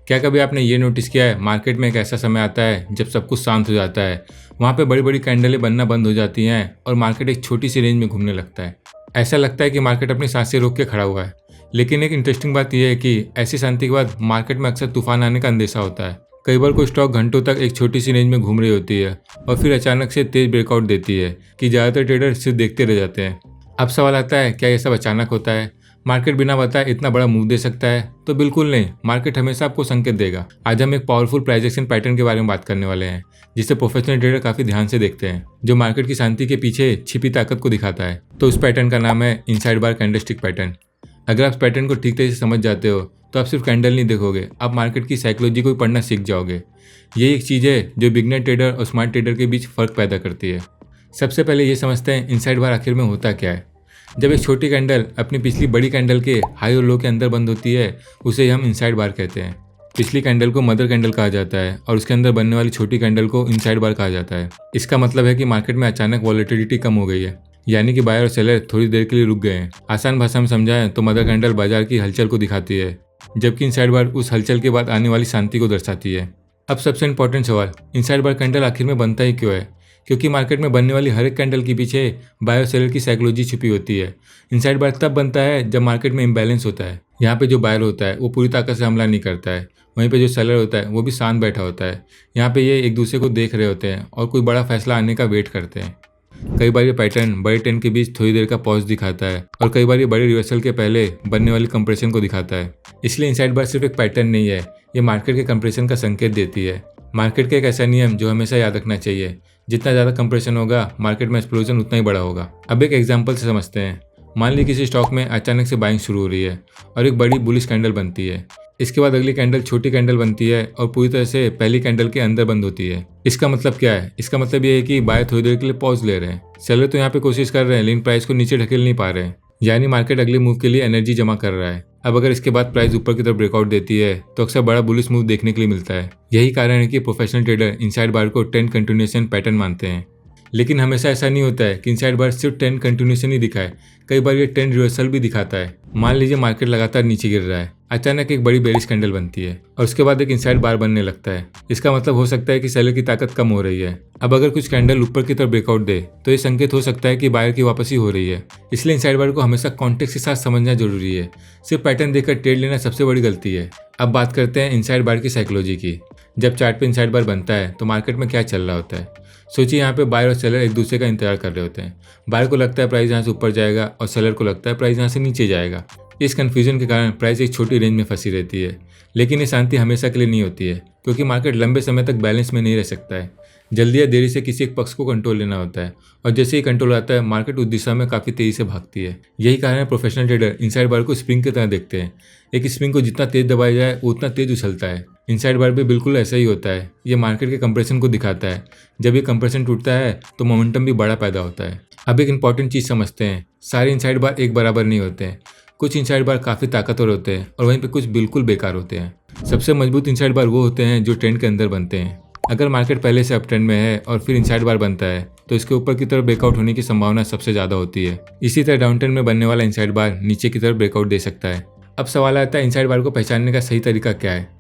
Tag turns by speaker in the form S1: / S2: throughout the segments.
S1: क्या कभी आपने ये नोटिस किया है, मार्केट में एक ऐसा समय आता है जब सब कुछ शांत हो जाता है। वहाँ पे बड़ी बड़ी कैंडलें बनना बंद हो जाती हैं और मार्केट एक छोटी सी रेंज में घूमने लगता है। ऐसा लगता है कि मार्केट अपनी सांसें रोक के खड़ा हुआ है। लेकिन एक इंटरेस्टिंग बात यह है कि ऐसी शांति के बाद मार्केट में अक्सर तूफान आने का अंदेशा होता है। कई बार कोई स्टॉक घंटों तक एक छोटी सी रेंज में घूम रही होती है और फिर अचानक से तेज ब्रेकआउट देती है कि ज़्यादातर ट्रेडर सिर्फ देखते रह जाते हैं। अब सवाल आता है, क्या ये सब अचानक होता है? मार्केट बिना बताए इतना बड़ा मूव दे सकता है? तो बिल्कुल नहीं, मार्केट हमेशा आपको संकेत देगा। आज हम एक पावरफुल प्राइस एक्शन पैटर्न के बारे में बात करने वाले हैं, जिसे प्रोफेशनल ट्रेडर काफी ध्यान से देखते हैं, जो मार्केट की शांति के पीछे छिपी ताकत को दिखाता है। तो उस पैटर्न का नाम है इनसाइड बार कैंडलस्टिक पैटर्न। अगर आप पैटर्न को ठीक तरह से समझ जाते हो तो आप सिर्फ कैंडल नहीं देखोगे, आप मार्केट की साइकोलॉजी को भी पढ़ना सीख जाओगे। यही एक चीज़ है जो बिगनर ट्रेडर और स्मार्ट ट्रेडर के बीच फर्क पैदा करती है। सबसे पहले ये समझते हैं इनसाइड बार आखिर में होता क्या है। जब एक छोटी कैंडल अपनी पिछली बड़ी कैंडल के हाई और लो के अंदर बंद होती है, उसे हम इनसाइड बार कहते हैं। पिछली कैंडल को मदर कैंडल कहा जाता है और उसके अंदर बनने वाली छोटी कैंडल को इनसाइड बार कहा जाता है। इसका मतलब है कि मार्केट में अचानक वॉलेटिलिटी कम हो गई है, यानी कि बायर और सेलर थोड़ी देर के लिए रुक गए हैं। आसान भाषा में समझाएं तो मदर कैंडल बाजार की हलचल को दिखाती है, जबकि इनसाइड बार उस हलचल के बाद आने वाली शांति को दर्शाती है। अब सबसे इंपॉर्टेंट सवाल, इनसाइड बार कैंडल आखिर में बनता ही क्यों है? क्योंकि मार्केट में बनने वाली हर एक कैंडल के पीछे बायर और सेलर की साइकोलॉजी छुपी होती है। इनसाइड बार तब बनता है जब मार्केट में इम्बैलेंस होता है। यहाँ पे जो बायर होता है वो पूरी ताकत से हमला नहीं करता है, वहीं पे जो सेलर होता है वो भी शांत बैठा होता है। यहाँ पे ये एक दूसरे को देख रहे होते हैं और कोई बड़ा फैसला आने का वेट करते हैं। कई बार ये पैटर्न बड़े ट्रेंड के बीच थोड़ी देर का पॉज दिखाता है और कई बार ये बड़े रिवर्सल के पहले बनने वाली कंप्रेशन को दिखाता है। इसलिए इनसाइड बार सिर्फ एक पैटर्न नहीं है, ये मार्केट के कंप्रेशन का संकेत देती है। मार्केट का एक ऐसा नियम जो हमेशा याद रखना चाहिए, जितना ज़्यादा कंप्रेशन होगा मार्केट में एक्सप्लोजन उतना ही बड़ा होगा। अब एक एग्जांपल से समझते हैं। मान ली किसी स्टॉक में अचानक से बाइंग शुरू हो रही है और एक बड़ी बुलिश कैंडल बनती है। इसके बाद अगली कैंडल छोटी कैंडल बनती है और पूरी तरह से पहली कैंडल के अंदर बंद होती है। इसका मतलब क्या है? इसका मतलब ये है कि बायर थोड़ी देर के लिए पॉज ले रहे हैं। सेलर तो यहाँ पे कोशिश कर रहे हैं लेकिन प्राइस को नीचे ढकेल नहीं पा रहे हैं, यानी मार्केट अगले मूव के लिए एनर्जी जमा कर रहा है। अब अगर इसके बाद प्राइस ऊपर की तरफ ब्रेकआउट देती है तो अक्सर बड़ा बुलिश मूव देखने के लिए मिलता है। यही कारण है कि प्रोफेशनल ट्रेडर इनसाइड बार को ट्रेंड कंटिन्यूएशन पैटर्न मानते हैं। लेकिन हमेशा ऐसा नहीं होता है कि इनसाइड बार सिर्फ ट्रेंड कंटिन्यूएशन ही दिखाए, कई बार ये ट्रेंड रिवर्सल भी दिखाता है। मान लीजिए मार्केट लगातार नीचे गिर रहा है, अचानक एक बड़ी बेरिश कैंडल बनती है और उसके बाद एक इनसाइड बार बनने लगता है। इसका मतलब हो सकता है कि सेलर की ताकत कम हो रही है। अब अगर कुछ कैंडल ऊपर की तरफ ब्रेकआउट दे तो ये संकेत हो सकता है कि बायर की वापसी हो रही है। इसलिए इनसाइड बार को हमेशा कॉन्टेक्स्ट के साथ समझना जरूरी है। सिर्फ पैटर्न देखकर ट्रेड लेना सबसे बड़ी गलती है। अब बात करते हैं इनसाइड बार की साइकोलॉजी की। जब चार्ट पे इनसाइड बार बनता है तो मार्केट में क्या चल रहा होता है? सोचिए, यहाँ पे बायर और सेलर एक दूसरे का इंतजार कर रहे होते हैं। बायर को लगता है प्राइस यहाँ से ऊपर जाएगा और सेलर को लगता है प्राइस यहाँ से नीचे जाएगा। इस कंफ्यूजन के कारण प्राइस एक छोटी रेंज में फंसी रहती है। लेकिन ये शांति हमेशा के लिए नहीं होती है, क्योंकि मार्केट लंबे समय तक बैलेंस में नहीं रह सकता है। जल्दी या देरी से किसी एक पक्ष को कंट्रोल लेना होता है और जैसे ही कंट्रोल आता है मार्केट उस दिशा में काफ़ी तेजी से भागती है। यही कारण है प्रोफेशनल ट्रेडर इनसाइड बार को स्प्रिंग की तरह देखते हैं। एक स्प्रिंग को जितना तेज दबाया जाए वो उतना तेज उछलता है। इनसाइड बार भी बिल्कुल ऐसा ही होता है। ये मार्केट के कंप्रेशन को दिखाता है। जब ये कंप्रेशन टूटता है तो मोमेंटम भी बड़ा पैदा होता है। अब एक इंपॉर्टेंट चीज़ समझते हैं, सारे इनसाइड बार एक बराबर नहीं होते हैं। कुछ इनसाइड बार काफ़ी ताकतवर होते हैं और वहीं पे कुछ बिल्कुल बेकार होते हैं। सबसे मजबूत इनसाइड बार वो होते हैं जो ट्रेंड के अंदर बनते हैं। अगर मार्केट पहले से अप ट्रेंड में है और फिर इनसाइड बार बनता है तो इसके ऊपर की तरफ ब्रेकआउट होने की संभावना सबसे ज़्यादा होती है। इसी तरह डाउन ट्रेंड में बनने वाला इनसाइड बार नीचे की तरफ ब्रेकआउट दे सकता है। अब सवाल आता है, इनसाइड बार को पहचानने का सही तरीका क्या है?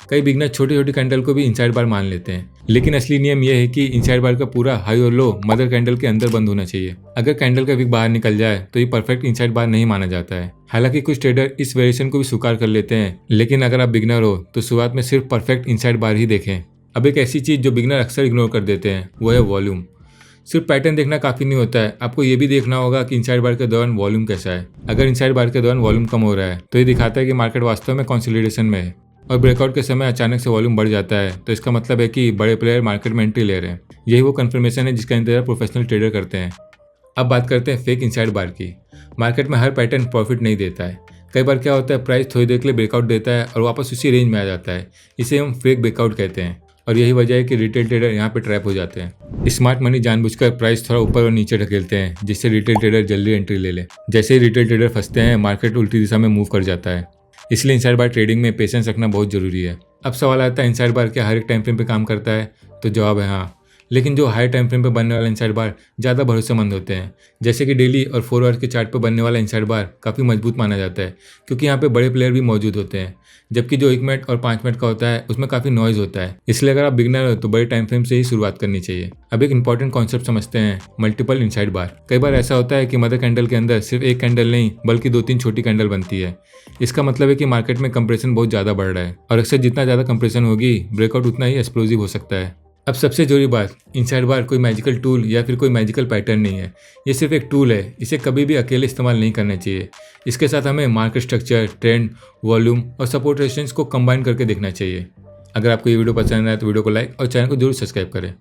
S1: कई बिगनर छोटी छोटी कैंडल को भी इनसाइड बार मान लेते हैं, लेकिन असली नियम यह है कि इनसाइड बार का पूरा हाई और लो मदर कैंडल के अंदर बंद होना चाहिए। अगर कैंडल का विक बाहर निकल जाए तो ये परफेक्ट इनसाइड बार नहीं माना जाता है। हालांकि कुछ ट्रेडर इस वेरिएशन को भी स्वीकार कर लेते हैं, लेकिन अगर आप बिगनर हो तो शुरुआत में सिर्फ परफेक्ट इनसाइड बार ही देखें। अब एक ऐसी चीज जो बिगनर अक्सर इग्नोर कर देते हैं वो है वॉल्यूम। सिर्फ पैटर्न देखना काफी नहीं होता है, आपको ये भी देखना होगा कि इनसाइड बार के दौरान वॉल्यूम कैसा है। अगर इनसाइड बार के दौरान वॉल्यूम कम हो रहा है तो ये दिखाता है कि मार्केट वास्तव में कंसोलिडेशन में है, और ब्रेकआउट के समय अचानक से वॉल्यूम बढ़ जाता है तो इसका मतलब है कि बड़े प्लेयर मार्केट में एंट्री ले रहे हैं। यही वो कंफर्मेशन है जिसका इंतजार प्रोफेशनल ट्रेडर करते हैं। अब बात करते हैं फेक इनसाइड बार की। मार्केट में हर पैटर्न प्रॉफिट नहीं देता है। कई बार क्या होता है, प्राइस थोड़ी देर के लिए ब्रेकआउट देता है और वापस उसी रेंज में आ जाता है। इसे हम फेक ब्रेकआउट कहते हैं और यही वजह है कि रिटेल ट्रेडर यहाँ पे ट्रैप हो जाते हैं। स्मार्ट मनी जानबूझकर प्राइस थोड़ा ऊपर और नीचे ढकेलते हैं जिससे रिटेल ट्रेडर जल्दी एंट्री ले ले। जैसे ही रिटेल ट्रेडर फंसते हैं मार्केट उल्टी दिशा में मूव कर जाता है। इसलिए इनसाइड बार ट्रेडिंग में पेशेंस रखना बहुत जरूरी है। अब सवाल आता है, इनसाइड बार क्या हर एक टाइम फ्रेम पे काम करता है? तो जवाब है हाँ, लेकिन जो हाई टाइम फ्रेम पे बनने वाला इनसाइड बार ज़्यादा भरोसेमंद होते हैं। जैसे कि डेली और 4 आवर्स के चार्ट पे बनने वाला इनसाइड बार काफ़ी मजबूत माना जाता है, क्योंकि यहाँ पे बड़े प्लेयर भी मौजूद होते हैं। जबकि जो 1 मिनट और 5 मिनट का होता है उसमें काफ़ी नॉइज़ होता है, इसलिए अगर आप बिगनर हो तो बड़े टाइम फ्रेम से ही शुरुआत करनी चाहिए। अब एक इंपॉर्टेंट कॉन्सेप्ट समझते हैं, मल्टीपल इनसाइड बार। कई बार ऐसा होता है कि मदर कैंडल के अंदर सिर्फ एक कैंडल नहीं बल्कि 2-3 छोटी कैंडल बनती है। इसका मतलब है कि मार्केट में कंप्रेशन बहुत ज़्यादा बढ़ रहा है, और अक्सर जितना ज़्यादा कंप्रेशन होगी ब्रेकआउट उतना ही एक्सप्लोजिव हो सकता है। अब सबसे जरूरी बात, इनसाइड बार कोई मैजिकल टूल या फिर कोई मैजिकल पैटर्न नहीं है। ये सिर्फ एक टूल है, इसे कभी भी अकेले इस्तेमाल नहीं करना चाहिए। इसके साथ हमें मार्केट स्ट्रक्चर, ट्रेंड, वॉल्यूम और सपोर्ट रेजिस्टेंस को कंबाइन करके देखना चाहिए। अगर आपको ये वीडियो पसंद आए तो वीडियो को लाइक और चैनल को जरूर सब्सक्राइब करें।